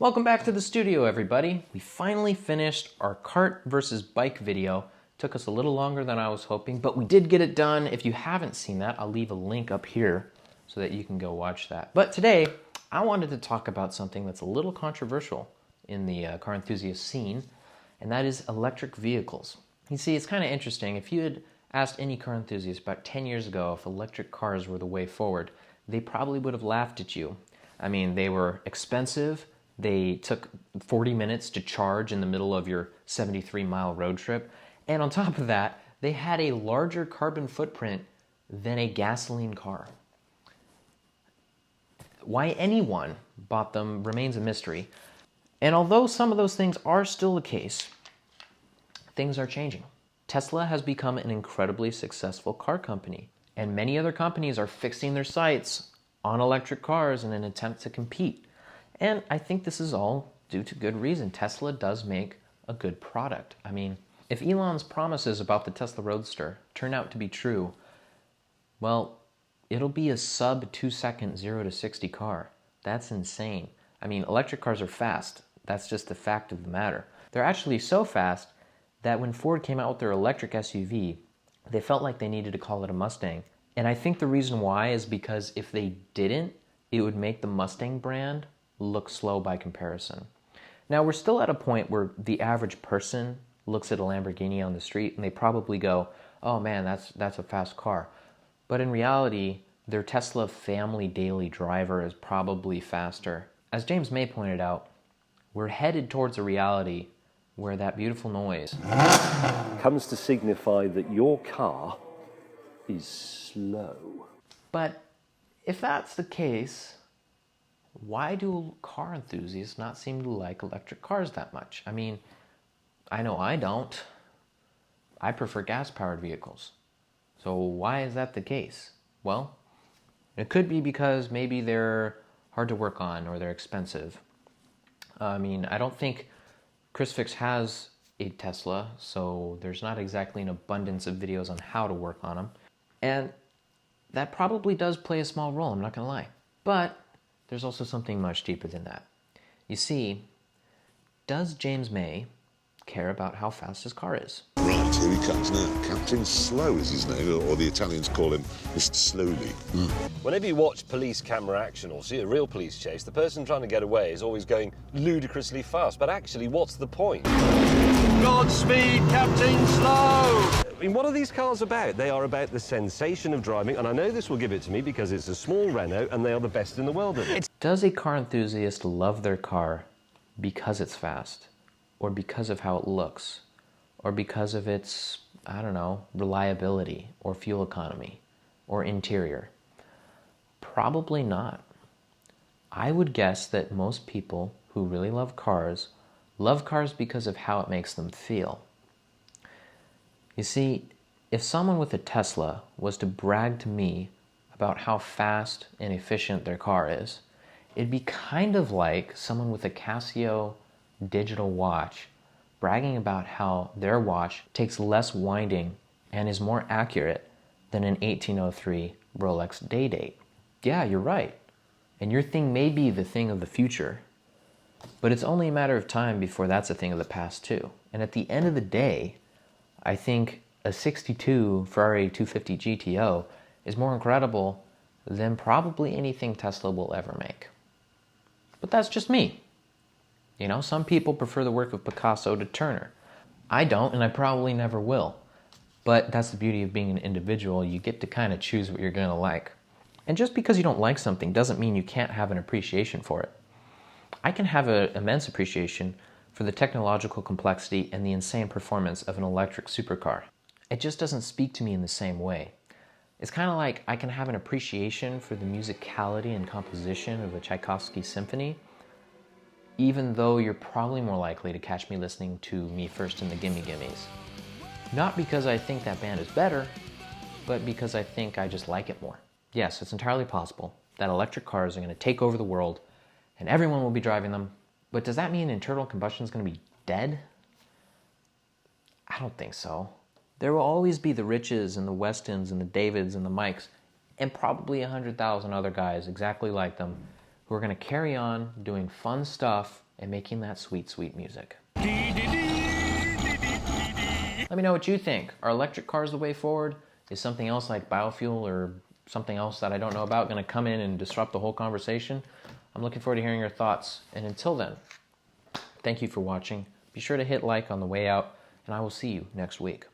Welcome back to the studio, everybody. We finally finished our kart versus bike video. Took us a little longer than I was hoping, but we did get it done. If you haven't seen that, I'll leave a link up here so that you can go watch that. But today, I wanted to talk about something that's a little controversial in the car enthusiast scene, and that is electric vehicles. You see, it's kind of interesting. If you had asked any car enthusiast about 10 years ago if electric cars were the way forward, they probably would have laughed at you. I mean, they were expensive. They took 40 minutes to charge in the middle of your 73-mile road trip. And on top of that, they had a larger carbon footprint than a gasoline car. Why anyone bought them remains a mystery. And although some of those things are still the case, things are changing. Tesla has become an incredibly successful car company, and many other companies are fixing their sights on electric cars in an attempt to compete. And I think this is all due to good reason. Tesla does make a good product. I mean, if Elon's promises about the Tesla Roadster turn out to be true, well, it'll be a sub 2-second 0 to 60 car. That's insane. I mean, electric cars are fast. That's just the fact of the matter. They're actually so fast that when Ford came out with their electric SUV, they felt like they needed to call it a Mustang. And I think the reason why is because if they didn't, it would make the Mustang brand look slow by comparison. Now, we're still at a point where the average person looks at a Lamborghini on the street and they probably go, oh man, that's a fast car. But in reality, their Tesla family daily driver is probably faster. As James May pointed out, we're headed towards a reality where that beautiful noise comes to signify that your car is slow. But if that's the case, why do car enthusiasts not seem to like electric cars that much? I mean, I know I don't. I prefer gas-powered vehicles. So why is that the case? Well, it could be because maybe they're hard to work on or they're expensive. I mean, I don't think ChrisFix has a Tesla, so there's not exactly an abundance of videos on how to work on them. And that probably does play a small role, I'm not going to lie. But there's also something much deeper than that. You see, does James May care about how fast his car is? Right, here he comes now. Captain Slow is his name, or the Italians call him Mr. Slowly. Whenever you watch police camera action or see a real police chase, the person trying to get away is always going ludicrously fast. But actually, what's the point? Godspeed, Captain Slow! I mean, what are these cars about? They are about the sensation of driving, and I know this will give it to me because it's a small Renault and they are the best in the world at it. Does a car enthusiast love their car because it's fast? Or because of how it looks? Or because of its, I don't know, reliability or fuel economy or interior? Probably not. I would guess that most people who really love cars because of how it makes them feel. You see, if someone with a Tesla was to brag to me about how fast and efficient their car is, it'd be kind of like someone with a Casio digital watch bragging about how their watch takes less winding and is more accurate than an 1803 Rolex Day-Date. Yeah, you're right. And your thing may be the thing of the future, but it's only a matter of time before that's a thing of the past too. And at the end of the day, I think a 62 Ferrari 250 GTO is more incredible than probably anything Tesla will ever make. But that's just me. You know, some people prefer the work of Picasso to Turner. I don't, and I probably never will. But that's the beauty of being an individual. You get to kind of choose what you're going to like. And just because you don't like something doesn't mean you can't have an appreciation for it. I can have an immense appreciation for the technological complexity and the insane performance of an electric supercar. It just doesn't speak to me in the same way. It's kind of like I can have an appreciation for the musicality and composition of a Tchaikovsky symphony, even though you're probably more likely to catch me listening to Me First and the Gimme Gimmes. Not because I think that band is better, but because I think I just like it more. Yes, it's entirely possible that electric cars are going to take over the world and everyone will be driving them, but does that mean internal combustion is going to be dead? I don't think so. There will always be the Riches and the Westons and the Davids and the Mikes and probably 100,000 other guys exactly like them who are going to carry on doing fun stuff and making that sweet, sweet music. Let me know what you think. Are electric cars the way forward? Is something else like biofuel or something else that I don't know about going to come in and disrupt the whole conversation? I'm looking forward to hearing your thoughts. And until then, thank you for watching. Be sure to hit like on the way out, and I will see you next week.